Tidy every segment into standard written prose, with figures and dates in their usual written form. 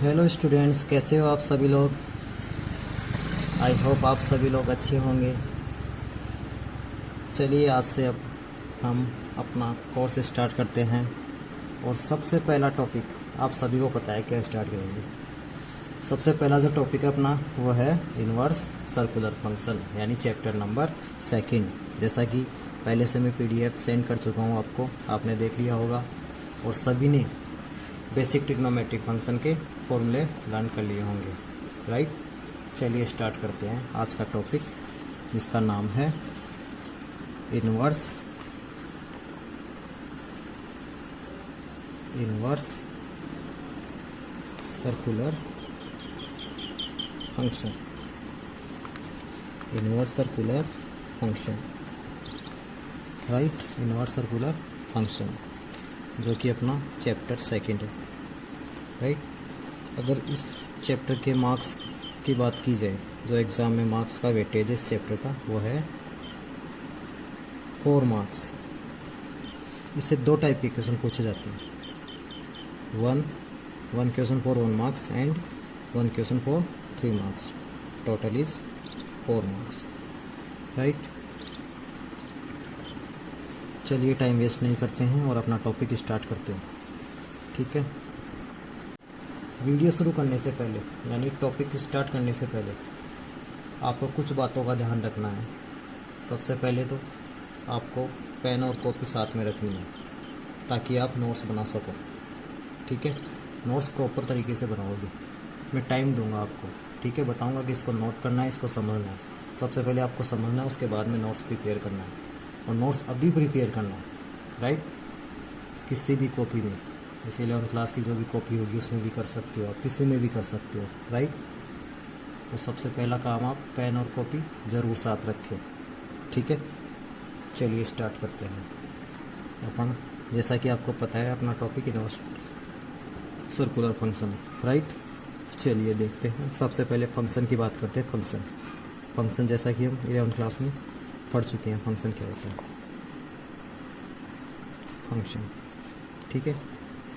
Hello students, कैसे हो आप सभी लोग। आई होप आप सभी लोग अच्छे होंगे। चलिए आज से अब हम अपना कोर्स स्टार्ट करते हैं। और सबसे पहला टॉपिक आप सभी को पता है क्या स्टार्ट करेंगे। सबसे पहला जो टॉपिक है अपना वो है इन्वर्स सर्कुलर फंक्शन, यानी चैप्टर नंबर 2। जैसा कि पहले से मैं पीडीएफ सेंड कर चुका हूँ आपको, आपने देख लिया होगा। और सभी ने बेसिक ट्रिग्नोमेट्रिक फंक्शन के फॉर्मूले लर्न कर लिए होंगे, राइट। चलिए स्टार्ट करते हैं आज का टॉपिक, जिसका नाम है inverse circular function. Inverse circular function, right. Inverse circular function जो कि अपना चैप्टर 2 है, राइट। अगर इस चैप्टर के मार्क्स की बात की जाए, जो एग्ज़ाम में मार्क्स का वेटेज है इस चैप्टर का वो है 4 मार्क्स। इससे 2 टाइप के क्वेश्चन पूछे जाते हैं। One question for 1 marks and 1 question for 3 marks. Total is 4 marks, right. चलिए टाइम वेस्ट नहीं करते हैं और अपना टॉपिक स्टार्ट करते हैं, ठीक है। वीडियो शुरू करने से पहले, यानी टॉपिक स्टार्ट करने से पहले आपको कुछ बातों का ध्यान रखना है। सबसे पहले तो आपको पेन और कॉपी साथ में रखनी है ताकि आप नोट्स बना सको, ठीक है। नोट्स प्रॉपर तरीके से बनाओगे। मैं टाइम दूंगा आपको, ठीक है। बताऊंगा कि इसको नोट करना है, इसको समझना है। सबसे पहले आपको समझना है, उसके बाद में नोट्स प्रिपेयर करना है। और नोट्स अभी प्रिपेयर करना है, राइट। किसी भी कॉपी में, जैसे 11th क्लास की जो भी कॉपी होगी उसमें भी कर सकते हो आप, किसी में भी कर सकते हो, राइट। तो सबसे पहला काम आप पेन और कॉपी ज़रूर साथ रखें, ठीक है। चलिए स्टार्ट करते हैं अपन। जैसा कि आपको पता है अपना टॉपिक इन्वर्स सर्कुलर फंक्शन है, राइट। चलिए देखते हैं। सबसे पहले फंक्शन की बात करते हैं। फंक्शन जैसा कि हम 11th क्लास में पढ़ चुके हैं, फंक्शन क्या होता है। फंक्शन, ठीक है।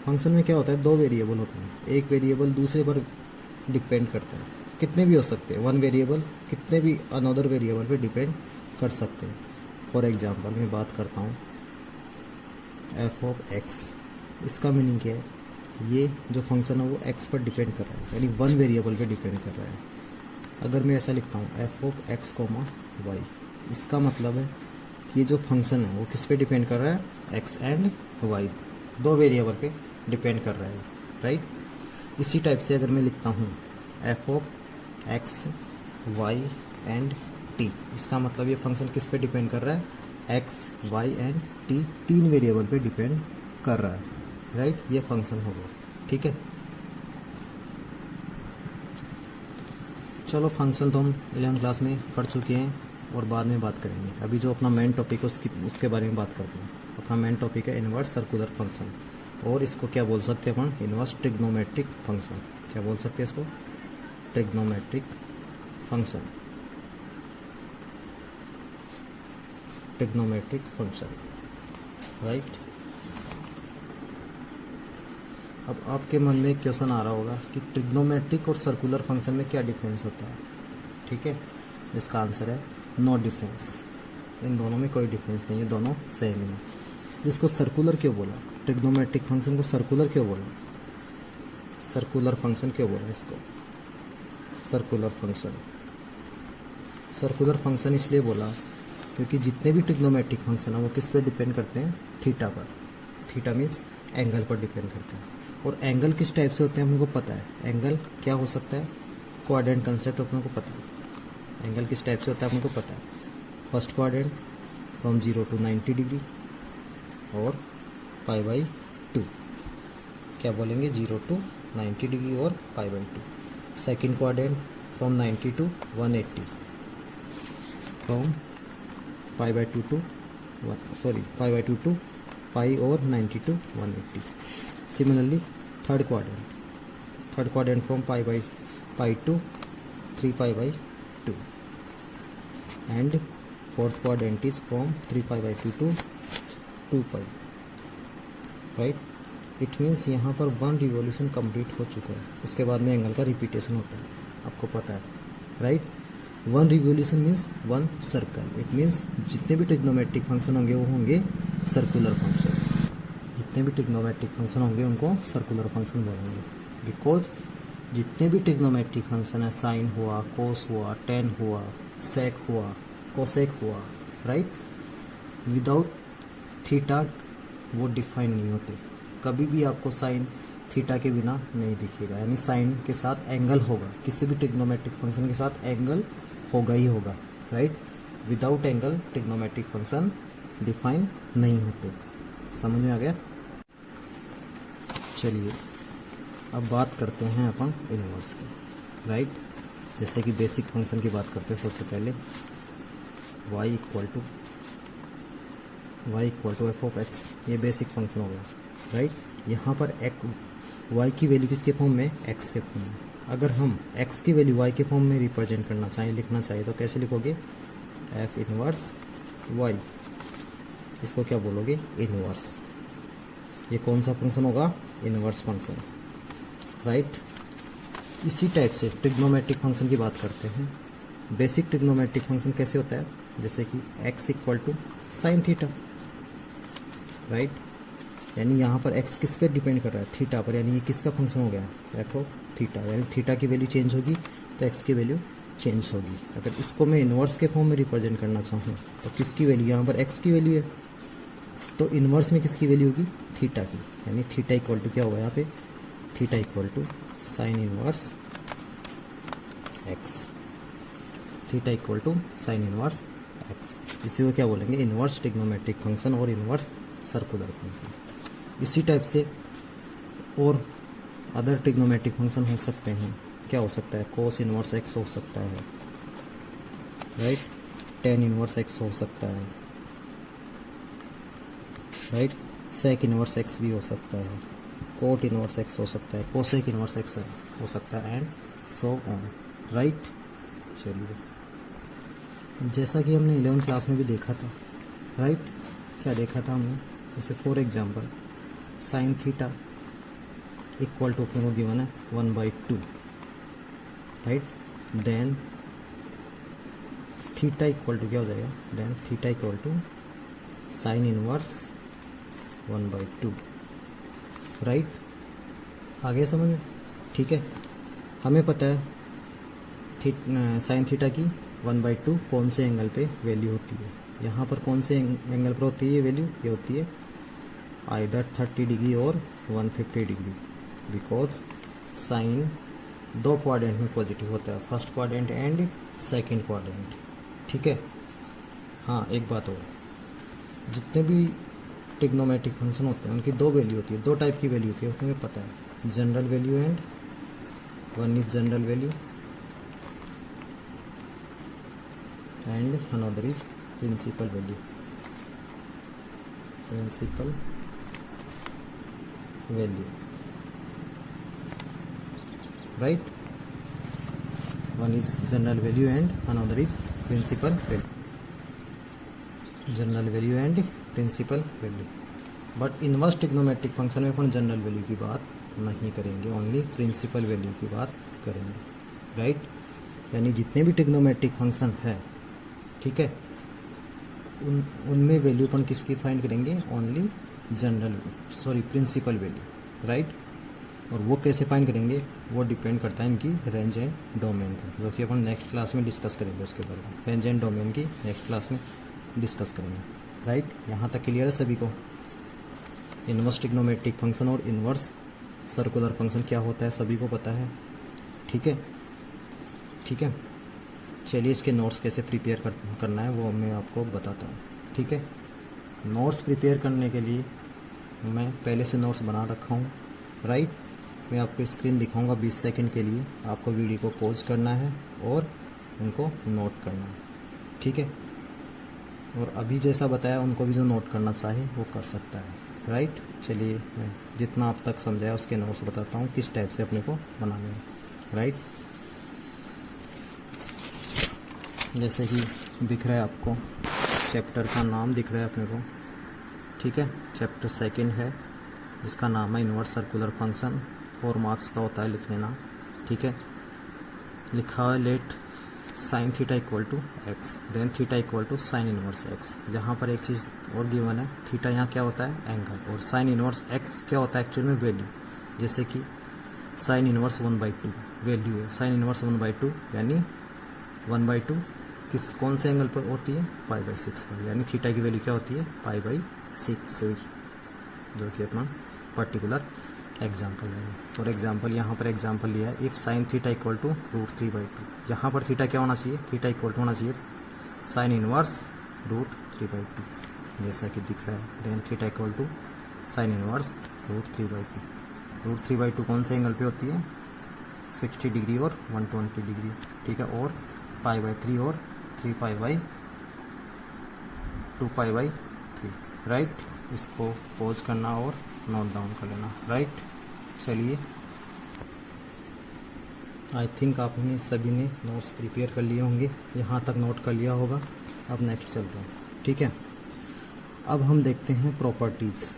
फंक्शन में क्या होता है, 2 वेरिएबल होते हैं। एक वेरिएबल दूसरे पर डिपेंड करता है, कितने भी हो सकते हैं। 1 वेरिएबल कितने भी अनदर वेरिएबल पे डिपेंड कर सकते हैं। फॉर एग्जांपल मैं बात करता हूँ एफ ऑफ एक्स। इसका मीनिंग क्या है, ये जो फंक्शन है वो एक्स पर डिपेंड कर रहा है, यानी 1 वेरिएबल पे डिपेंड कर रहा है। अगर मैं ऐसा लिखता हूँ f of x comma y, इसका मतलब है कि ये जो फंक्शन है वो किस पे डिपेंड कर रहा है, एक्स एंड वाई, 2 वेरिएबल पे डिपेंड कर रहा है, राइट। इसी टाइप से अगर मैं लिखता हूँ f of x y and t, इसका मतलब ये फंक्शन किस पे डिपेंड कर रहा है, x y and t, 3 variable पे डिपेंड कर रहा है, राइट। ये फंक्शन हो गया, ठीक है। चलो फंक्शन तो हम 11th क्लास में पढ़ चुके हैं और बाद में बात करेंगे। अभी जो अपना मेन टॉपिक है उसके बारे में बात करते हैं। अपना मेन टॉपिक है इन्वर्स सर्कुलर फंक्शन, और इसको क्या बोल सकते हैं अपन, इन्वर्स ट्रिग्नोमेट्रिक फंक्शन। क्या बोल सकते हैं इसको, trigonometric function. Trigonometric function, right. अब आपके मन में एक क्वेश्चन आ रहा होगा कि ट्रिग्नोमेट्रिक और सर्कुलर फंक्शन में क्या डिफरेंस होता है, ठीक है। इसका आंसर है नो डिफरेंस। इन दोनों में कोई डिफरेंस नहीं है, दोनों सेम ही है। जिसको सर्कुलर क्यों बोला, ट्रिग्नोमेट्रिक फंक्शन को सर्कुलर क्यों बोला, सर्कुलर फंक्शन क्यों बोला इसको, सर्कुलर फंक्शन इसलिए बोला क्योंकि जितने भी ट्रिग्नोमेट्रिक फंक्शन है वो किस पे डिपेंड करते हैं, थीटा पर। थीटा मीन्स एंगल पर डिपेंड करते हैं। और एंगल किस टाइप से होते हैं अपने को पता है। एंगल क्या हो सकता है, क्वाड्रेंट कंसेप्ट अपने को पता है। एंगल किस टाइप से होता है अपने को पता है। First quadrant from 0 to 90 degree और π/2, क्या बोलेंगे, 0 to 90 डिग्री और π/2। Second quadrant from 90 to 180, from π/2 to π और 90 to 180। Similarly third quadrant from π to 3π/2 and fourth quadrant is from 3π/2 to 2π, right. It means यहाँ पर 1 रिवॉल्यूशन कंप्लीट हो चुका है, उसके बाद में एंगल का रिपीटेशन होता है, आपको पता है right. 1 revolution means 1 circle. It means जितने भी ट्रिग्नोमेट्रिक फंक्शन होंगे वो होंगे सर्कुलर फंक्शन। जितने भी ट्रिग्नोमेट्रिक फंक्शन होंगे उनको सर्कुलर फंक्शन बोलेंगे, बिकॉज जितने भी ट्रिग्नोमेट्रिक फंक्शन है, साइन हुआ, कोस हुआ, टेन हुआ, सेक हुआ, कोसेक हुआ, राइट, विदाउट थीटा वो डिफाइन नहीं होते। कभी भी आपको साइन थीटा के बिना नहीं दिखेगा, यानी साइन के साथ एंगल होगा, किसी भी ट्रिग्नोमेट्रिक फंक्शन के साथ एंगल होगा ही होगा, right. Without angle trigonometric function define नहीं होते। समझ में आ गया? चलिए अब बात करते हैं अपन इनवर्स की, राइट। जैसे कि बेसिक फंक्शन की बात करते हैं, सबसे पहले y equal to f of x, ये बेसिक फंक्शन हो गया, राइट। यहाँ पर y की वैल्यू किसके फॉर्म में? x के फॉर्म में। अगर हम x की वैल्यू y के फॉर्म में रिप्रेजेंट करना चाहें, लिखना चाहिए, तो कैसे लिखोगे? f इनवर्स y, इसको क्या बोलोगे? इनवर्स। ये कौन सा फंक्शन होगा? Inverse function, right. इसी टाइप से ट्रिग्नोमेट्रिक फंक्शन की बात करते हैं। बेसिक ट्रिग्नोमेट्रिक फंक्शन कैसे होता है? जैसे कि x equal to sine theta, right. यानी यहाँ पर x किस पे डिपेंड कर रहा है? थीटा पर, यानी ये किसका फंक्शन हो गया? F of theta. यानी थीटा की वैल्यू चेंज होगी तो x की वैल्यू चेंज होगी। अगर इसको मैं इन्वर्स के फॉर्म में रिप्रेजेंट करना चाहूँ तो किसकी वैल्यू? यहाँ पर x की वैल्यू है, तो इन्वर्स में किसकी वैल्यू होगी? थीटा की। यानी थीटा इक्वल टू क्या होगा यहाँ पे? Theta equal to sine inverse x। Theta equal to sine inverse x, इसी को क्या बोलेंगे? इनवर्स ट्रिग्नोमेट्रिक फंक्शन और इनवर्स सर्कुलर फंक्शन। इसी टाइप से और अदर ट्रिग्नोमेट्रिक फंक्शन हो सकते हैं। क्या हो सकता है? कोस इनवर्स x हो सकता है, राइट। टेन इनवर्स x हो सकता है, राइट। सेक इनवर्स x भी हो सकता है, कोट इनवर्स x हो सकता है, कोसेक इनवर्स x हो सकता है, एंड सो ऑन, राइट। चलिए, जैसा कि हमने 11th क्लास में भी देखा था, राइट। क्या देखा था हमने? जैसे for example sine theta equal to अपने को गिवन है 1/2, right. Then theta equal to क्या हो जाएगा? Then theta equal to sine inverse 1/2, right. आगे समझ में? ठीक है। हमें पता है साइन थीटा की 1/2 कौन से एंगल पे वैल्यू होती है। यहाँ पर कौन से एंगल पर होती है ये वैल्यू? ये होती है आइदर 30 डिग्री और 150 डिग्री, बिकॉज साइन 2 क्वाड्रेंट में पॉजिटिव होता है, first quadrant and second quadrant, ठीक है। हाँ, एक बात और, जितने भी ट्रिग्नोमेट्रिक फंक्शन होते हैं उनकी 2 वैल्यू होती है, 2 टाइप की वैल्यू होती है, उसमें पता है। General value and one is general value and another is principal value. Principal value, right. One is general value and another is principal value. General value and principal value. But inverse trigonometric function में अपन general value की बात नहीं करेंगे, only principal value की बात करेंगे, right. यानी जितने भी ट्रिग्नोमेट्रिक फंक्शन है, ठीक है, उनमें वैल्यू अपन किसकी फाइंड करेंगे? Only principal value, right. और वो कैसे फाइंड करेंगे? वो डिपेंड करता है इनकी रेंज एंड डोमेन का, जो कि अपन नेक्स्ट क्लास में डिस्कस करेंगे। उसके बारे में रेंज एंड डोमेन की नेक्स्ट क्लास में डिस्कस करेंगे, राइट। यहाँ तक क्लियर है सभी को? इनवर्स ट्रिग्नोमेट्रिक फंक्शन और इनवर्स सर्कुलर फंक्शन क्या होता है सभी को पता है, ठीक है। ठीक है, चलिए इसके नोट्स कैसे प्रिपेयर करना है वो मैं आपको बताता हूँ, ठीक है। नोट्स प्रिपेयर करने के लिए मैं पहले से नोट्स बना रखा हूँ, राइट। मैं आपको स्क्रीन दिखाऊंगा 20 सेकंड के लिए, आपको वीडियो को पॉज करना है और उनको नोट करना है, ठीक है। और अभी जैसा बताया उनको भी जो नोट करना चाहे वो कर सकता है, राइट। चलिए मैं जितना आप तक समझाया उसके नोट्स बताता हूँ किस टाइप से अपने को बनाने हैं, राइट। जैसे कि दिख रहा है आपको, चैप्टर का नाम दिख रहा है अपने को, ठीक है। चैप्टर 2 है इसका नाम है इन्वर्स सर्कुलर फंक्शन, 4 मार्क्स का होता है, लिख लेना, ठीक है। लिखा है let sine theta equal to x, then theta equal to sine inverse x. जहाँ पर एक चीज़ और गिवन है, थीटा यहाँ क्या होता है, एंगल, और साइन इनवर्स एक्स क्या होता है एक्चुअल में, वैल्यू। जैसे कि साइन इनवर्स 1/2 वैल्यू है, साइन इनवर्स 1/2 यानी 1/2 कौन से एंगल पर होती है, π/6 पर, यानी थीटा की वैल्यू क्या होती है, π/6, जो कि अपना पर्टिकुलर एग्जाम्पल है। फॉर एग्जाम्पल यहाँ पर एग्जाम्पल लिया है, if sine theta equal to √3/2। यहाँ पर थीटा क्या होना चाहिए, थीटा इक्वल टू होना चाहिए साइन इनवर्स √3/2, जैसा कि दिख रहा है। Then theta equal to sine inverse √3/2। √3/2 कौन से एंगल पे होती है, 60 डिग्री और 120 डिग्री, ठीक है। और π/3 और 2π/3, राइट। इसको पॉज करना और नोट डाउन कर लेना, राइट। चलिए, आई थिंक आपने सभी ने नोट्स प्रिपेयर कर लिए होंगे, यहाँ तक नोट कर लिया होगा। अब नेक्स्ट चलते हैं, ठीक है। अब हम देखते हैं प्रॉपर्टीज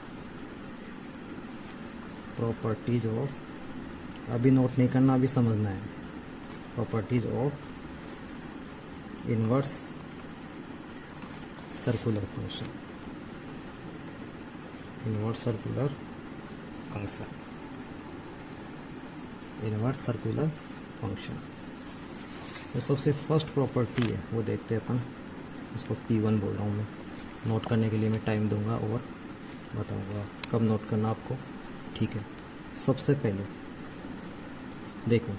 ऑफ, अभी नोट नहीं करना, अभी समझना है। Properties of inverse circular function, inverse circular function, inverse circular function. तो सबसे फर्स्ट प्रॉपर्टी है वो देखते हैं अपन, इसको P1 बोल रहा हूँ मैं। नोट करने के लिए मैं टाइम दूंगा और बताऊंगा कब नोट करना आपको, ठीक है। सबसे पहले देखो,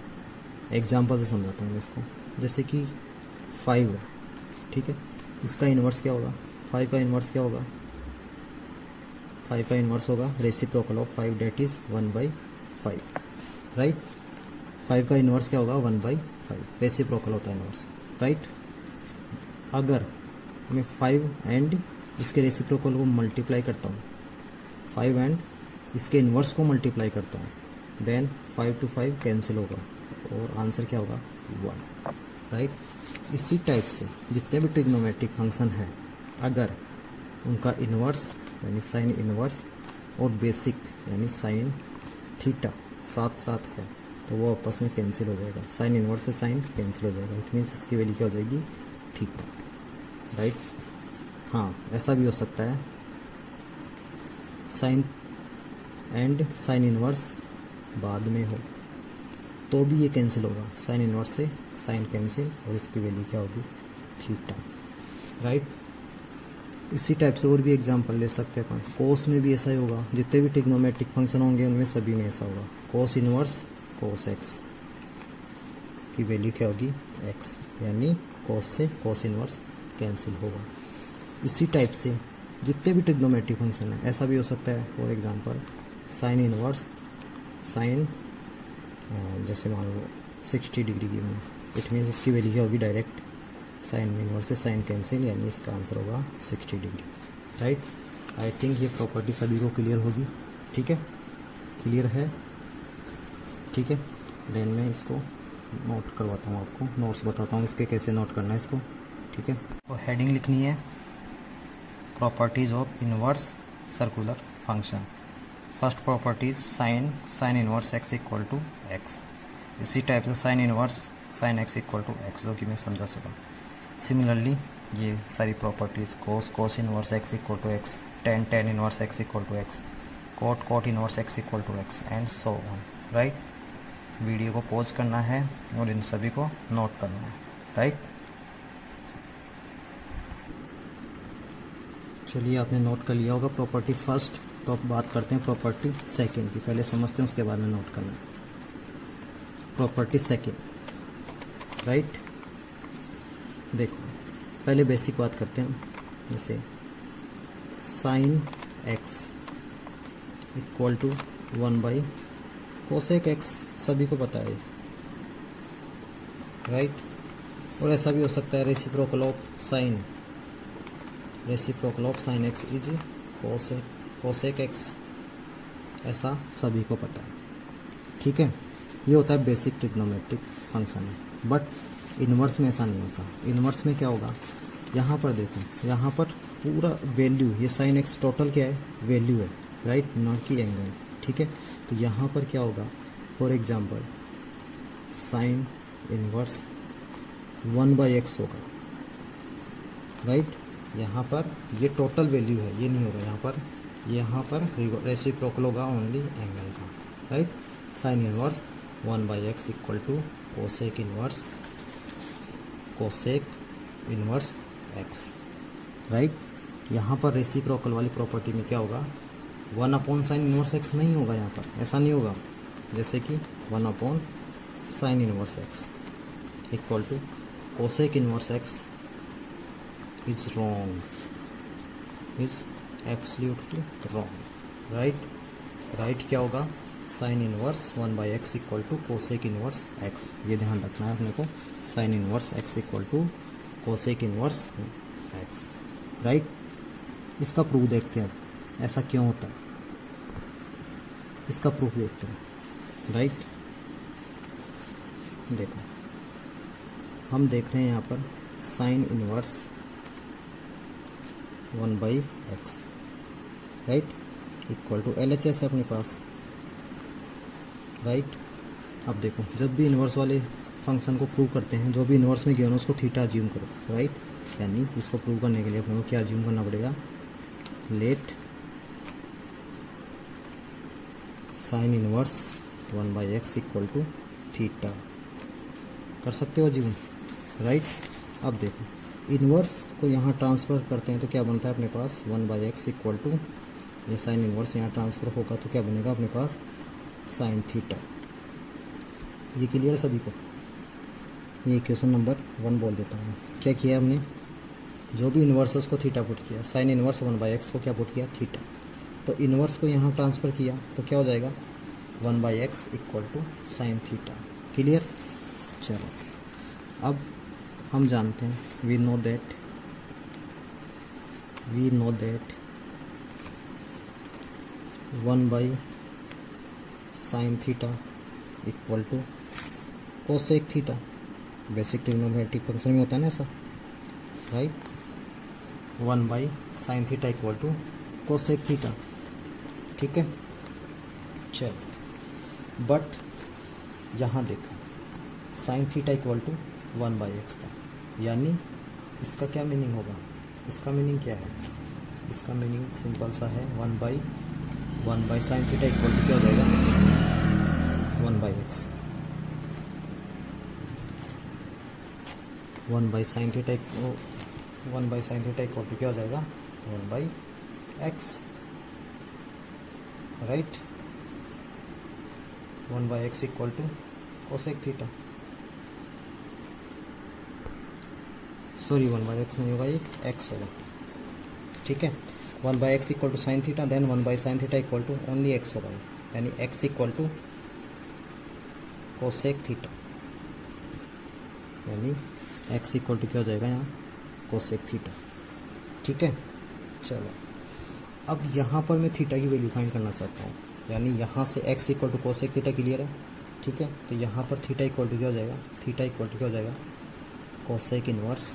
एग्जांपल से समझाता हूँ मैं इसको। जैसे कि 5 है, ठीक है। इसका इन्वर्स क्या होगा, 5 का इन्वर्स क्या होगा, 5 का इन्वर्स होगा reciprocal of 5, that is 1/5, right. 5 का इन्वर्स क्या होगा, 1/5, रेसिप्रोकल होता है इन्वर्स, राइट। अगर मैं 5 एंड इसके रेसिप्रोकल को मल्टीप्लाई करता हूँ, 5 एंड इसके इन्वर्स को मल्टीप्लाई करता हूँ, देन 5 to 5 कैंसिल होगा और आंसर क्या होगा, 1, राइट। इसी टाइप से जितने भी ट्रिग्नोमेट्रिक फंक्शन हैं, अगर उनका इन्वर्स यानी साइन इन्वर्स और बेसिक यानी साइन थीटा साथ साथ है, तो वो आपस में कैंसिल हो जाएगा। साइन इन्वर्स से साइन कैंसिल हो जाएगा, इट मीन्स इसकी वैल्यू क्या हो जाएगी, थीटा, राइट। हाँ, ऐसा भी हो सकता है साइन एंड साइन इन्वर्स बाद में हो तो भी ये कैंसिल होगा, साइन इन्वर्स से साइन कैंसिल और इसकी वैल्यू क्या होगी, थीटा, राइट। इसी टाइप से और भी एग्जांपल ले सकते हैं अपन। कोस में भी ऐसा ही होगा, जितने भी ट्रिग्नोमेट्रिक फंक्शन होंगे उनमें सभी में ऐसा होगा। कोस इन्वर्स कोस एक्स की वैल्यू क्या होगी, एक्स, यानी कोस से कोस इन्वर्स कैंसिल होगा। इसी टाइप से जितने भी ट्रिग्नोमेट्रिक फंक्शन है, ऐसा भी हो सकता है। For example sine inverse sine, जैसे मान लो 60 डिग्री की मैंने, इट मीन्स इसकी वैल्यू क्या होगी, डायरेक्ट साइन इन्वर्स से साइन कैंसिल, यानी इसका आंसर होगा 60 डिग्री, राइट। आई थिंक ये प्रॉपर्टी सभी को क्लियर होगी, ठीक है, क्लियर है, ठीक है। देन मैं इसको नोट करवाता हूँ, आपको नोट्स बताता हूँ इसके कैसे नोट करना है इसको, ठीक है। तो हेडिंग लिखनी है properties of inverse circular function. First properties sine inverse x equal to x. इसी टाइप से sine inverse sine x equal to x, जो कि मैं समझा चुका। सिमिलरली ये सारी properties cos inverse x equal to x, tan inverse x equal to x, cot inverse x equal to x and so on, right. Video को pause करना है और इन सभी को नोट करना है, राइट। चलिए, आपने नोट कर लिया होगा प्रॉपर्टी फर्स्ट। तो अब बात करते हैं प्रॉपर्टी सेकंड की, पहले समझते हैं उसके बाद में नोट करना है। Property second, right. देखो, पहले बेसिक बात करते हैं। जैसे साइन एक्स इक्वल टू 1/कोसेक एक्स, सभी को पता है, राइट। और ऐसा भी हो सकता है reciprocal of sine x is cosec x, ऐसा सभी को पता है, ठीक है। ये होता है basic trigonometric function, but inverse में ऐसा नहीं होता। इन्वर्स में क्या होगा, यहाँ पर देखो, यहाँ पर पूरा वैल्यू, ये साइन एक्स टोटल क्या है, वैल्यू है, राइट, ना कि एंगल। ठीक है, तो यहाँ पर क्या होगा, for example sign inverse 1/x होगा, राइट। यहाँ पर ये टोटल वैल्यू है, ये नहीं होगा यहाँ पर रेसिप्रोकल होगा ओनली एंगल का, right. Sine inverse 1/x equal to cosec inverse x, right. यहाँ पर रेसिप्रोकल वाली प्रॉपर्टी में क्या होगा, 1/sin इनवर्स x नहीं होगा, यहाँ पर ऐसा नहीं होगा, जैसे कि 1/sin inverse x equal to cosec inverse x is wrong, is absolutely wrong, right क्या होगा, sine inverse 1/x equal to cosec inverse x, ये ध्यान रखना है अपने को, sine inverse x equal to cosec inverse x, right. इसका proof देखते हैं अब ऐसा क्यों होता है, इसका प्रूफ देखते हैं, राइट। देखो हम देख रहे हैं यहाँ पर sine inverse 1/x, right, equal to LHS है अपने पास, राइट। अब देखो जब भी इन्वर्स वाले फंक्शन को प्रूव करते हैं, जो भी इन्वर्स में गिवन है उसको थीटा अज्यूम करो, राइट। यानी इसको प्रूव करने के लिए अपने को क्या अज्यूम करना पड़ेगा, let sine inverse 1/x equal to theta, कर सकते हो अज्यूम, राइट। अब देखो इन्वर्स को यहाँ ट्रांसफ़र करते हैं तो क्या बनता है अपने पास, 1/x इक्वल टू, ये साइन इन्वर्स यहाँ ट्रांसफ़र होगा तो क्या बनेगा अपने पास, साइन थीटा। ये क्लियर है सभी को, ये इक्वेशन नंबर 1 बोल देता हूँ। क्या किया हमने, जो भी इन्वर्स है उसको थीटा पुट किया, साइन इन्वर्स 1/x को क्या पुट किया, थीटा। तो इन्वर्स को यहाँ ट्रांसफ़र किया तो क्या हो जाएगा, 1/x equal to sine theta. Clear. चलो अब हम जानते हैं, we know that 1/sin theta equal to cosec theta. Basic trigonometric function में होता है ना ऐसा, right. 1/sin theta equal to cosec theta, ठीक है। चलो बट यहाँ देखो sign theta equal to 1/x था, यानी इसका क्या मीनिंग होगा, इसका मीनिंग क्या है, इसका मीनिंग सिंपल सा है, 1/sin थीटा इक्वल टू क्या हो जाएगा, 1/x। 1/sin theta equal to क्या हो जाएगा, 1/x, right. 1/x equal to cosec theta, sorry 1/x नहीं होगा, ये x होगा, ठीक है। 1/x equal to sine theta, then 1/sin theta equal to only x होगा, यानी x equal to cosec theta, यानी x इक्वल टू क्या हो जाएगा यहाँ, कोसेक थीटा, ठीक है। चलो अब यहाँ पर मैं थीटा की वैल्यू फाइंड करना चाहता हूँ, यानी यहाँ से x equal to cosec theta clear है, ठीक है। तो यहाँ पर थीटा इक्वल टू क्या हो जाएगा, थीटा इक्वल टू क्या हो जाएगा, कोसेक इनवर्स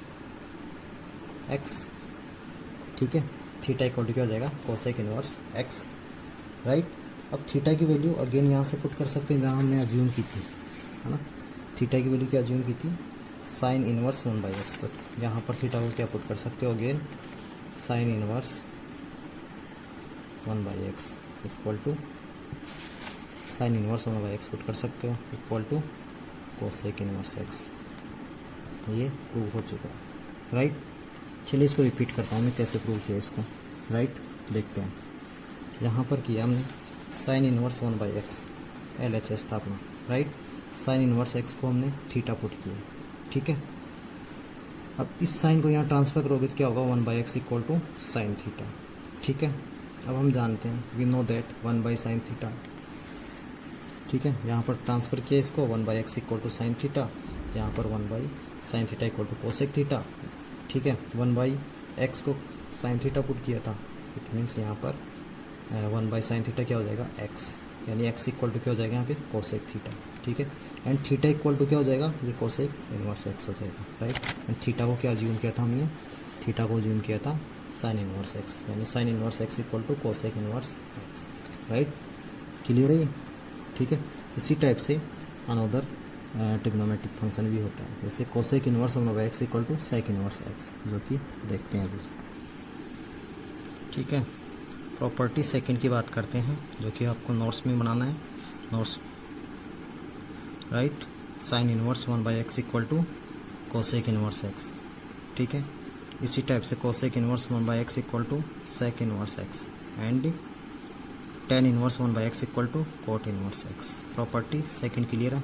x, ठीक है। थीटा इक्वल टू क्या हो जाएगा, कोसेक इनवर्स x, राइट। अब थीटा की वैल्यू अगेन यहाँ से पुट कर सकते हैं जहाँ हमने अज्यूम की थी, है ना। थीटा की वैल्यू क्या अज्यूम की थी, साइन इनवर्स 1/x, तो यहाँ पर थीटा को क्या पुट कर सकते हो, again sine inverse 1/x equal to sine inverse 1/x put कर सकते हो, equal to cosec inverse x। ये प्रूव हो चुका है, राइट। चलिए इसको रिपीट करता हूँ मैं कैसे प्रूव किया इसको, राइट। देखते हैं, यहाँ पर किया हमने साइन इनवर्स 1/x, LHS था अपना, राइट। साइन इनवर्स x को हमने थीटा पुट किया, ठीक है। अब इस साइन को यहाँ ट्रांसफर करोगे तो क्या होगा, 1/x equal to sine theta, ठीक है। अब हम जानते हैं, we know that 1/sin theta, ठीक है। यहाँ पर ट्रांसफ़र किया इसको, 1/x equal to sine theta, यहाँ पर 1/sin theta equal to cosec theta, ठीक है। 1/x को साइन थीटा पुट किया था, इट मीन्स यहाँ पर 1/sin थीटा क्या हो जाएगा, x, यानी x इक्वल टू क्या हो जाएगा यहाँ पे, कोसेक थीटा, ठीक है। एंड थीटा इक्वल टू क्या हो जाएगा, ये कोसेक इनवर्स x हो जाएगा, राइट। एंड थीटा को क्या अज्यूम किया था हमने, थीटा को अज्यूम किया था साइन इनवर्स एक्स, यानी sine inverse x equal to cosec inverse x, right. Clear है ये? ठीक है। इसी टाइप से अनदर ट्रिग्नोमेट्रिक फंक्शन भी होता है, जैसे cosec inverse one by x equal to sec inverse x, जो कि देखते हैं अभी। ठीक है। प्रॉपर्टी सेकंड की बात करते हैं, जो कि आपको नोट्स में बनाना है, notes, right. Sine inverse one by x equal to cosec inverse x. ठीक है। इसी टाइप से cosec inverse one by x equal to sec inverse x and tan inverse one by x equal to cot inverse x. Property second clear है।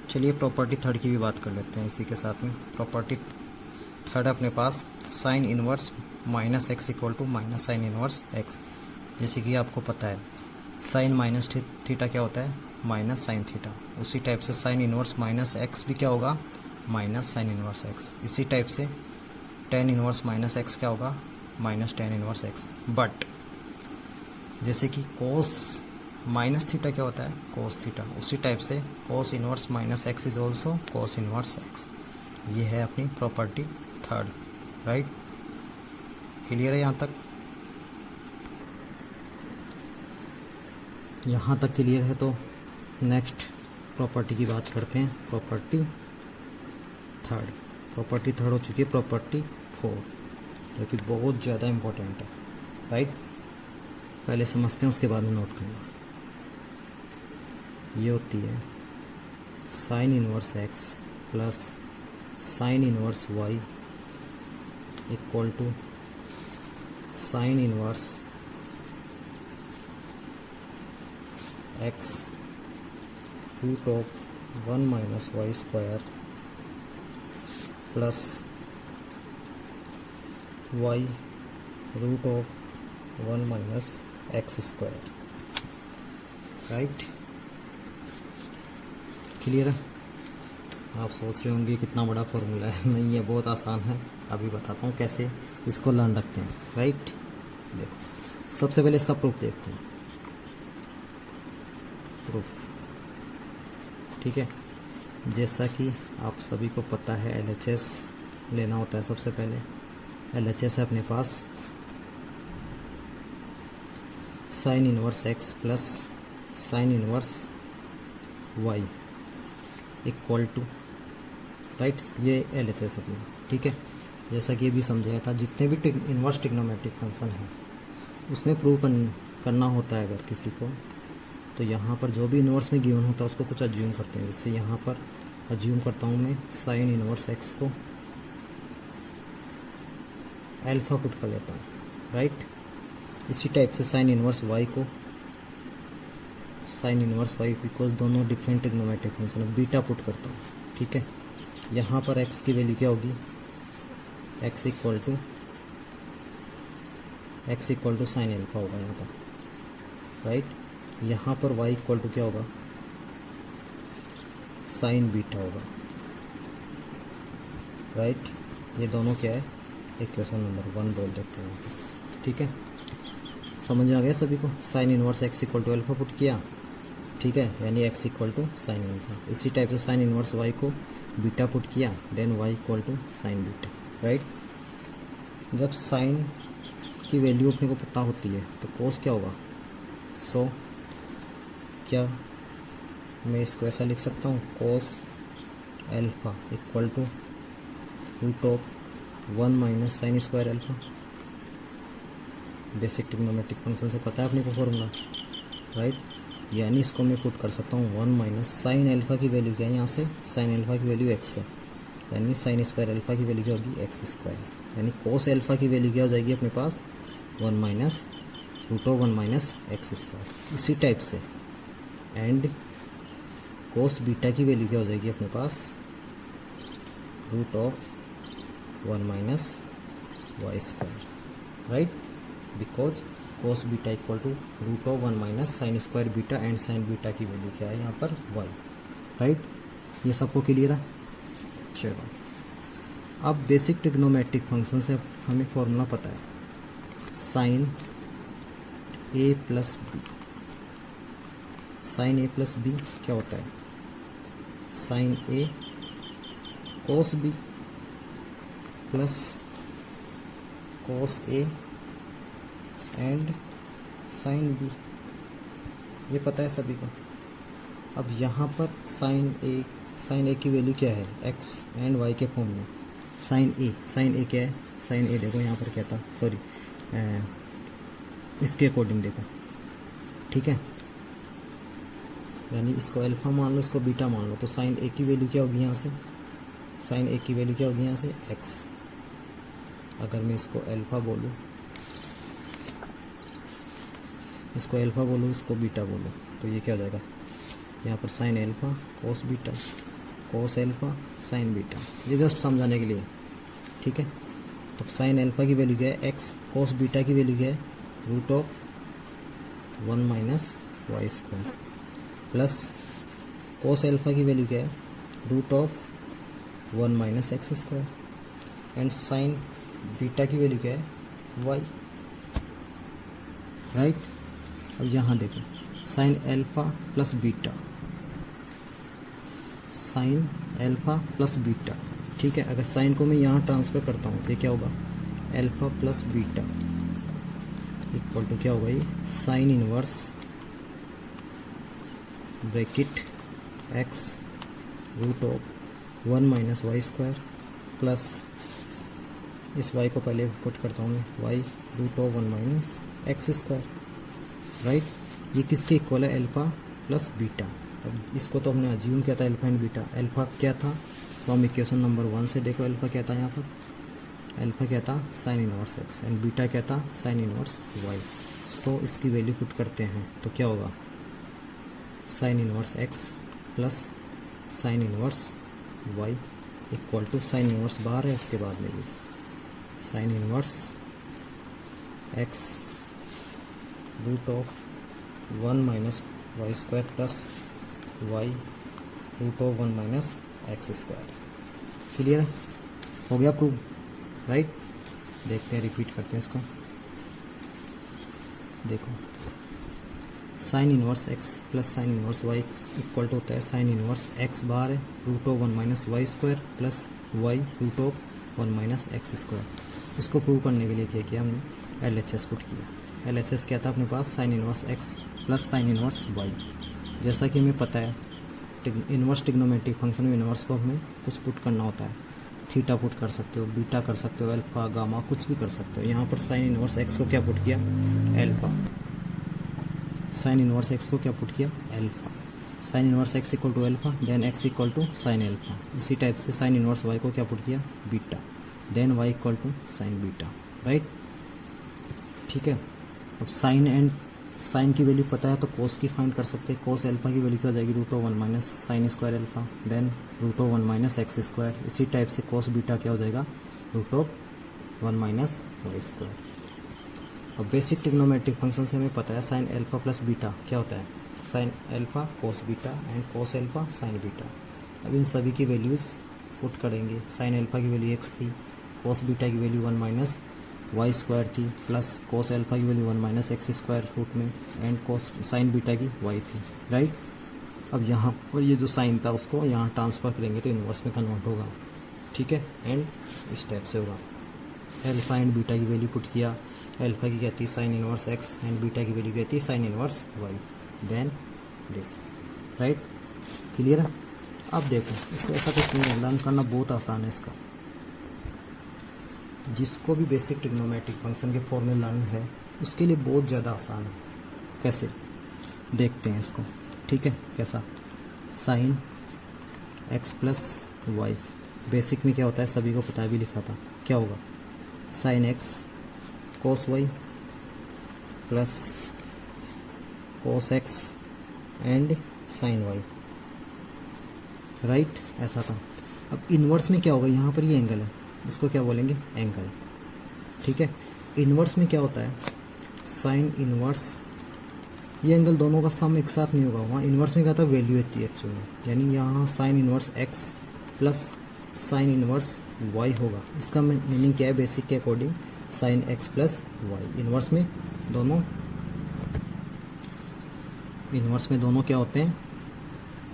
चलिए property third की भी बात कर लेते हैं इसी के साथ में। प्रॉपर्टी थर्ड अपने पास sine inverse minus x equal to minus sine inverse x. जैसे कि आपको पता है साइन माइनस थीटा क्या होता है, माइनस साइन थीटा। उसी टाइप से साइन इनवर्स माइनस एक्स भी क्या होगा, माइनस साइन इनवर्स एक्स। इसी टाइप से टेन इनवर्स माइनस एक्स क्या होगा, minus ten inverse x. But जैसे कि कोस माइनस थीटा क्या होता है, कोस थीटा। उसी टाइप से cos inverse minus x is also cos inverse x. ये है अपनी प्रॉपर्टी थर्ड, राइट। क्लियर है यहाँ तक? यहाँ तक क्लियर है तो नेक्स्ट प्रॉपर्टी की बात करते हैं। प्रॉपर्टी थर्ड हो चुकी है प्रॉपर्टी फोर, जो कि बहुत ज़्यादा इम्पोर्टेंट है, राइट। पहले समझते हैं, उसके बाद में नोट करेंगे। ये होती है sine inverse x plus sine inverse y equal to sine inverse x root of 1 minus y square plus y root of 1 minus x square, right. Clear है? आप सोच रहे होंगे कितना बड़ा फॉर्मूला है। नहीं, ये बहुत आसान है। अभी बताता हूँ कैसे इसको लर्न रखते हैं, राइट। देखो, सबसे पहले इसका प्रूफ देखते हैं। प्रूफ, ठीक है। जैसा कि आप सभी को पता है LHS लेना होता है। सबसे पहले LHS है अपने पास sine inverse x plus sine inverse y equal to, right. ये LHS अपना, ठीक है। जैसा कि अभी समझाया था, जितने भी इनवर्स ट्रिग्नोमेट्रिक फंक्शन है उसमें प्रूव करना होता है अगर किसी को, तो यहाँ पर जो भी इनवर्स में गिवन होता है उसको कुछ अज्यूम करते हैं। जैसे यहाँ पर अज्यूम करता हूँ मैं साइन इनवर्स एक्स को अल्फा पुट कर लेता हूँ, राइट। इसी टाइप से साइन इनवर्स वाई को साइन इनवर्स वाई, बिकॉज दोनों डिफरेंट ट्रिग्नोमेट्रिक फंक्शन है, बीटा पुट करता हूँ, ठीक है। यहाँ पर x की वैल्यू क्या होगी, x equal to sine alpha होगा यहाँ पर, राइट। यहाँ पर y इक्वल टू क्या होगा, साइन बीटा होगा, राइट। ये दोनों क्या है, इक्वेशन नंबर 1 बोल देते हैं, ठीक है। समझ में आ गया सभी को? Sine inverse x equal to alpha put किया, ठीक है, यानी x equal to sine alpha. इसी टाइप से साइन इनवर्स y को बीटा पुट किया, then y equal to sine beta, right. जब साइन की वैल्यू अपने को पता होती है तो कोस क्या होगा, सो क्या मैं इसको ऐसा लिख सकता हूँ, cos alpha equal to root of 1 minus sine square alpha. Basic trigonometric function से पता है अपने को फॉर्मूला, राइट। यानी इसको मैं पुट कर सकता हूँ 1 माइनस साइन अल्फा की वैल्यू क्या है, यहाँ से साइन अल्फा की वैल्यू x है, यानी साइन स्क्वायर अल्फा की वैल्यू क्या होगी, एक्स स्क्वायर। यानी कोस अल्फा की वैल्यू क्या हो जाएगी अपने पास, 1 minus root of 1 minus x square. इसी टाइप से एंड कोस बीटा की वैल्यू क्या हो जाएगी अपने पास, root of 1 minus y square, right. Because cos beta equal to root of 1 minus sine square beta, and sine beta की value क्या है यहाँ पर, y, राइट। ये सबको क्लियर है? चलो, अब बेसिक ट्रिग्नोमेट्रिक फंक्शन से हमें फॉर्मूला पता है, sine a plus b. Sine a plus b क्या होता है, sine a cos b plus cos a and sine b, ये पता है सभी को। अब यहाँ पर साइन ए की वैल्यू क्या है, एक्स एंड वाई के फॉर्म में। साइन ए क्या है, साइन ए देखो यहाँ पर क्या था, सॉरी इसके अकॉर्डिंग देखो, ठीक है, यानी इसको अल्फा मान लो, इसको बीटा मान लो, तो साइन ए की वैल्यू क्या होगी यहाँ से, साइन ए की वैल्यू क्या होगी यहाँ से, एक्स। अगर मैं इसको अल्फा बोलूँ, इसको अल्फा बोलूँ, इसको बीटा बोलूँ, तो ये क्या हो जाएगा, यहाँ पर साइन अल्फा कोस बीटा, कोस अल्फा साइन बीटा, ये जस्ट समझाने के लिए, ठीक है। तो साइन अल्फा की वैल्यू क्या है, एक्स, कोस बीटा की वैल्यू क्या है, root of 1 minus y square, plus cos alpha की वैल्यू क्या है, root of 1 minus x square, and sine beta की वैल्यू क्या है, वाई, राइट। अब यहाँ देखो sine alpha plus beta, sine alpha plus beta, ठीक है। अगर साइन को मैं यहाँ ट्रांसफर करता हूँ तो ये क्या होगा, alpha plus beta equal to क्या होगा, ये sine inverse bracket x root of 1 minus y square, plus इस y को पहले पुट करता हूँ मैं, y root of 1 minus x square, right. ये किसके इक्वल है, अल्फा प्लस बीटा। अब इसको तो हमने अज्यूम किया था अल्फा एंड बीटा। अल्फा क्या था, फ्रॉम इक्वेशन नंबर 1 से देखो अल्फा क्या था, यहाँ पर अल्फा क्या था, sine inverse x, and beta क्या था, साइन इनवर्स वाई। तो इसकी वैल्यू पुट करते हैं तो क्या होगा, sine inverse x plus sine inverse y equal to, sine inverse बाहर है उसके बाद में भी sine inverse x root of 1 minus y square plus y root of 1 minus x square. Clear है, हो गया प्रूव, राइट। देखते हैं, रिपीट करते हैं इसको। देखो sine inverse x plus sine inverse y equal to होता है साइन इनवर्स एक्स बाहर है root of 1 minus y square plus y root of 1 minus x square. इसको प्रूव करने के लिए क्या किया हमने, LHS पुट किया। LHS क्या था अपने पास, sine inverse x plus sine inverse y. जैसा कि हमें पता है इनवर्स ट्रिग्नोमेट्रिक फंक्शन में इनवर्स को हमें कुछ पुट करना होता है, थीटा पुट कर सकते हो, बीटा कर सकते हो, अल्फा गामा कुछ भी कर सकते हो। यहाँ पर साइन इनवर्स एक्स को क्या पुट किया, अल्फा, साइन इनवर्स एक्स को क्या पुट किया, alpha. Sine inverse x equal to alpha, then x equal to sine alpha. इसी टाइप से साइन इनवर्स वाई को क्या पुट किया, beta, then y equal to sine beta, right. ठीक है, अब साइन की वैल्यू पता है तो कोस की फाइंड कर सकते हैं। कोस अल्फा की वैल्यू क्या हो जाएगी, root of 1 minus sine square alpha, then root of 1 minus x square. इसी टाइप से कोस बीटा क्या हो जाएगा, root of 1 minus y square. अब बेसिक ट्रिग्नोमेट्रिक फंक्शन से हमें पता है साइन अल्फा प्लस बीटा क्या होता है, sine alpha cos beta and cos alpha sine beta. अब इन सभी की वैल्यूज़ पुट करेंगे। साइन अल्फा की वैल्यू एक्स थी, कोस बीटा की वैल्यू 1 माइनस वाई स्क्वायर थी, प्लस कोस अल्फा की value 1 minus x square root में, एंड कोस साइन बीटा की वाई थी, राइट। अब यहाँ पर ये जो साइन था उसको यहाँ ट्रांसफर करेंगे तो इन्वर्स में कन्वर्ट होगा, ठीक है। एंड इस टाइप से होगा। अल्फा एंड बीटा की वैल्यू पुट किया, अल्फा की कहती है sine inverse x and beta की वैल्यू कहती है sine inverse y, then this, right. Clear है। अब देखो इसको ऐसा कुछ नहीं है, लर्न करना बहुत आसान है इसका। जिसको भी बेसिक ट्रिग्नोमेट्रिक फंक्शन के फॉर्मूले लर्न है उसके लिए बहुत ज़्यादा आसान है। कैसे, देखते हैं इसको, ठीक है। कैसा, sine x plus y, basic में क्या होता है सभी को पता है, भी लिखा था, क्या होगा, sine x cos y plus cos x and sine y, right, ऐसा था। अब इन्वर्स में क्या होगा, यहाँ पर ये एंगल है, इसको क्या बोलेंगे, एंगल, ठीक है। इन्वर्स में क्या होता है, साइन इन्वर्स, ये एंगल दोनों का सम एक साथ नहीं होगा। वहाँ इन्वर्स में क्या होता है, वैल्यू होती है एक्चुअली, यानी यहाँ sine inverse x plus sine inverse y होगा। इसका मीनिंग क्या है, बेसिक के according sine x plus y. Inverse में दोनों क्या होते हैं,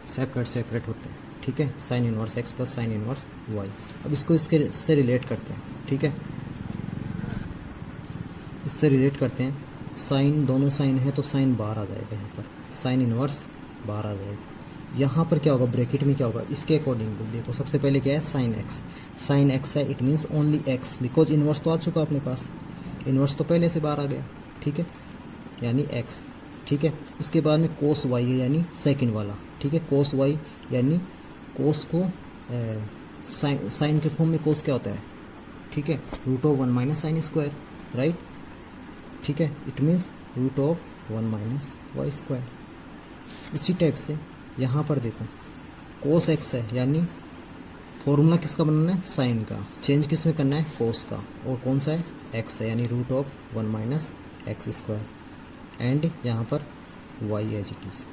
सेपरेट होते हैं, ठीक है। Sine inverse x plus sine inverse y. अब इसको इससे रिलेट करते हैं, ठीक है। इससे रिलेट करते हैं, साइन दोनों साइन है तो साइन बाहर आ जाएगा, यहाँ पर साइन इनवर्स बाहर आ जाएगा। यहाँ पर क्या होगा, ब्रैकेट में क्या होगा, इसके अकॉर्डिंग देखो सबसे पहले क्या है, साइन एक्स, साइन एक्स है, it means only x, because inverse तो आ चुका अपने पास, इनवर्स तो पहले से बाहर आ गया, ठीक है, यानी एक्स, ठीक है। उसके बाद में कोस वाई है, यानी सेकंड वाला, ठीक है, कोस वाई यानी कोस को साइन के फॉर्म में कोस क्या होता है, ठीक है, root of 1 minus sine square, right, ठीक है, it means root of 1 minus y square. इसी टाइप से यहाँ पर देखो कोस एक्स है, यानी फॉर्मूला किसका बनाना है, साइन का, चेंज किस में करना है, कोस का, और कौन सा है, एक्स है, यानी root of 1 minus x square, and यहाँ पर वाई एज इट इज।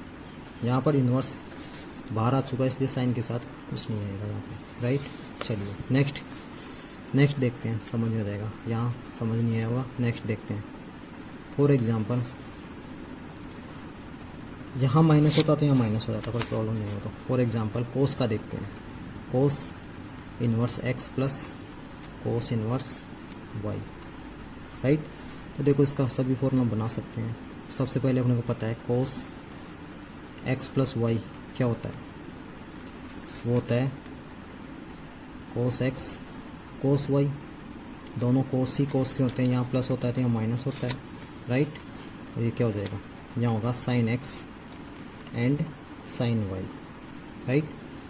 यहाँ पर इन्वर्स बाहर आ चुका है, इसलिए साइन के साथ कुछ नहीं आएगा यहाँ पर, राइट। चलिए नेक्स्ट देखते हैं, समझ में आ जाएगा, यहाँ समझ नहीं आया होगा, नेक्स्ट देखते हैं। फॉर एग्जांपल यहाँ माइनस होता तो यहाँ माइनस हो जाता, कोई प्रॉब्लम नहीं होता। फॉर एग्जांपल कोस का देखते हैं, cos inverse x plus cos inverse y, right. तो देखो इसका सभी फॉर्मूला बना सकते हैं। सबसे पहले अपने को पता है कोस एक्स प्लस वाई क्या होता है, वो होता है कोस एक्स कोस वाई, दोनों कोस ही कोस के होते हैं, यहाँ प्लस होता है तो यहाँ माइनस होता है, राइट। और ये क्या हो जाएगा, यहाँ होगा sine x and sine y, right.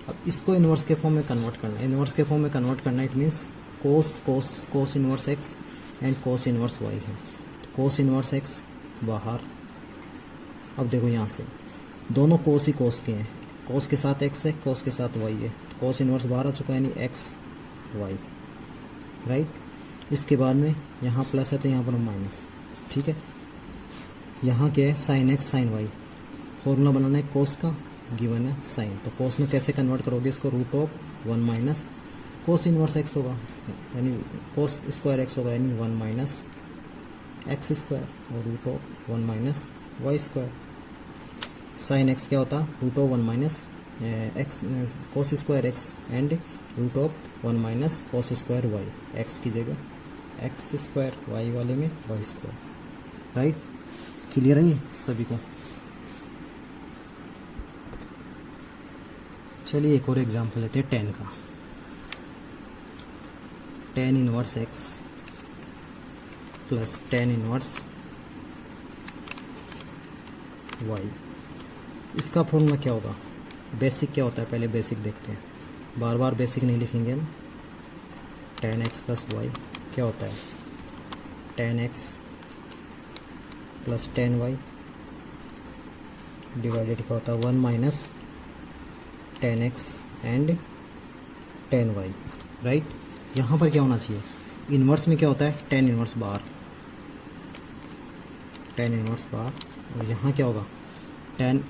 अब इसको इन्वर्स के फॉर्म में कन्वर्ट करना है, इन्वर्स के फॉर्म में कन्वर्ट करना, it means cos inverse x and cos inverse y है, तो कोस इन्वर्स एक्स बाहर। अब देखो यहाँ से दोनों कोस ही कोस के हैं, कोस के साथ एक्स है, कोस के साथ वाई है, तो कोस इन्वर्स बाहर आ चुका है, यानी एक्स वाई, राइट। इसके बाद में यहाँ प्लस है तो यहाँ पर माइनस, ठीक है। यहाँ क्या है, sine x sine y, formula बनाना है कोस का, गिवन है साइन, तो कोस में कैसे कन्वर्ट करोगे इसको, root of 1 minus cos inverse x होगा, यानी कोस स्क्वायर एक्स होगा, यानी 1 माइनस एक्स स्क्वायर, और root of 1 minus y square. Sine x क्या होता, root of 1 minus x cos square x and root of 1 minus cos square y, x की जगह x square, Y वाले में Y square, right. Clear है ये सभी को। चलिए एक और एग्जांपल लेते हैं टेन का, tan inverse x plus tan inverse y, इसका फॉर्मूला क्या होगा, बेसिक क्या होता है, पहले बेसिक देखते हैं, बार बार बेसिक नहीं लिखेंगे हम। टेन एक्स प्लस वाई क्या होता है, tan x plus tan y divided क्या होता है, 1 minus tan x and tan y, right. यहाँ पर क्या होना चाहिए, इन्वर्स में क्या होता है, टेन इन्वर्स बाहर, टेन इन्वर्स बाहर, और यहाँ क्या होगा, टेन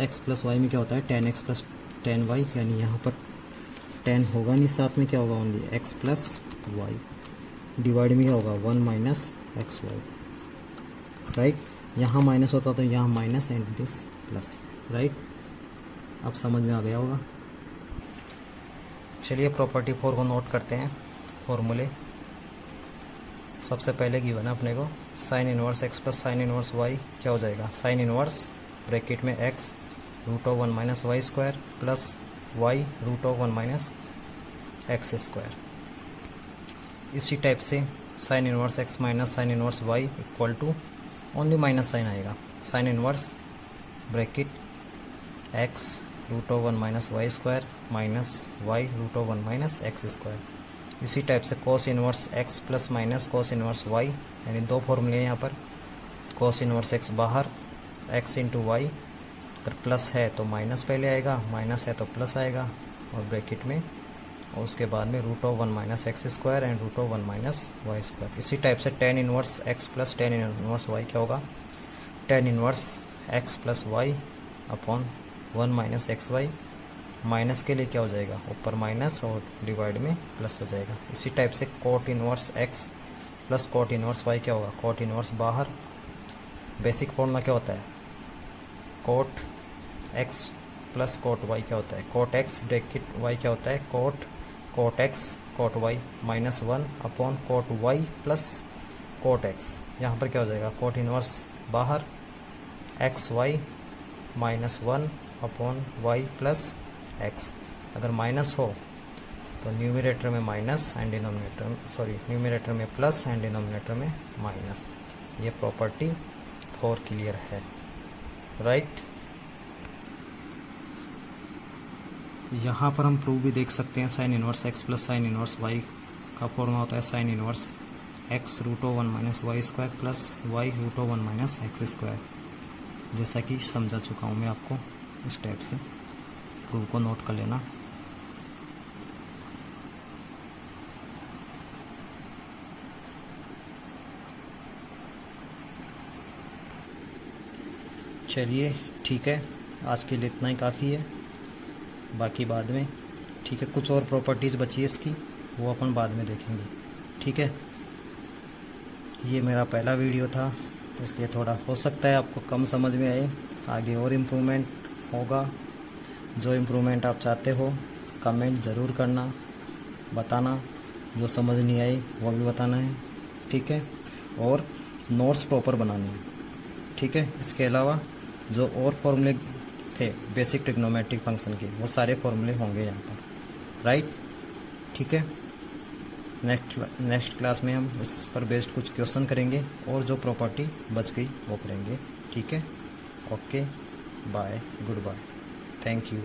एक्स प्लस वाई में क्या होता है, tan x plus tan y, यानी यहाँ पर टेन होगा नहीं, साथ में क्या होगा, only x plus y, divide में क्या होगा, 1 माइनस एक्स वाई, राइट। यहाँ माइनस होता तो यहाँ minus and this plus, right. अब समझ में आ गया होगा। चलिए प्रॉपर्टी 4 को नोट करते हैं, फॉर्मूले। सबसे पहले गिवन है अपने को sine inverse x plus sine inverse y क्या हो जाएगा, साइन इनवर्स ब्रैकेट में x root of 1 minus y square plus y root of 1 minus x square. इसी टाइप से sine inverse x minus sine inverse y equal to only minus sine आएगा, sine inverse bracket x root of 1 minus y square minus y root of 1 minus x square. इसी type से कोस inverse x plus minus cos inverse y, यानी दो फॉर्मूले हैं यहाँ पर, cos inverse x बाहर, एक्स इंटू वाई, अगर प्लस है तो माइनस पहले आएगा, माइनस है तो प्लस आएगा, और ब्रैकेट में, और उसके बाद में root of 1 minus x square and root of 1 minus y square. इसी टाइप से tan inverse x plus tan inverse y क्या होगा, tan inverse x plus y upon 1 minus x y, minus के लिए क्या हो जाएगा, ऊपर माइनस और डिवाइड में प्लस हो जाएगा। इसी टाइप से cot inverse x plus cot inverse y क्या होगा, कोट इनवर्स बाहर, बेसिक फॉर्मूला क्या होता है, cot x plus cot y क्या होता है, कोट एक्स ब्रैकेट वाई क्या होता है, cot x cot y minus 1 upon cot y plus cot x, यहाँ पर क्या हो जाएगा, कोट इनवर्स बाहर x y -1 upon y plus x. अगर माइनस हो तो न्यूमरेटर में माइनस एंड न्यूमरेटर में प्लस एंड डिनोमिनेटर में माइनस। ये प्रॉपर्टी 4 क्लियर है, राइट। यहाँ पर हम प्रूव भी देख सकते हैं, sine inverse x plus sine inverse y का फॉर्मूला होता है sine inverse x √1 minus y square plus y √1 minus x square. जैसा कि समझा चुका हूँ मैं आपको, स्टेप से प्रूव को नोट कर लेना। चलिए ठीक है, आज के लिए इतना ही काफ़ी है, बाकी बाद में, ठीक है। कुछ और प्रॉपर्टीज़ बची है इसकी, वो अपन बाद में देखेंगे, ठीक है। ये मेरा पहला वीडियो था, तो इसलिए थोड़ा हो सकता है आपको कम समझ में आए, आगे और इम्प्रूवमेंट होगा। जो इम्प्रूवमेंट आप चाहते हो कमेंट ज़रूर करना, बताना, जो समझ नहीं आई वो भी बताना है, ठीक है। और नोट्स प्रॉपर बनाने हैं, ठीक है। इसके अलावा जो और फॉर्मूले थे बेसिक ट्रिग्नोमेट्रिक फंक्शन के, वो सारे फॉर्मूले होंगे यहाँ पर, राइट, ठीक है। नेक्स्ट क्लास में हम इस पर बेस्ड कुछ क्वेश्चन करेंगे और जो प्रॉपर्टी बच गई वो करेंगे, ठीक है। Okay, bye, good bye, thank you.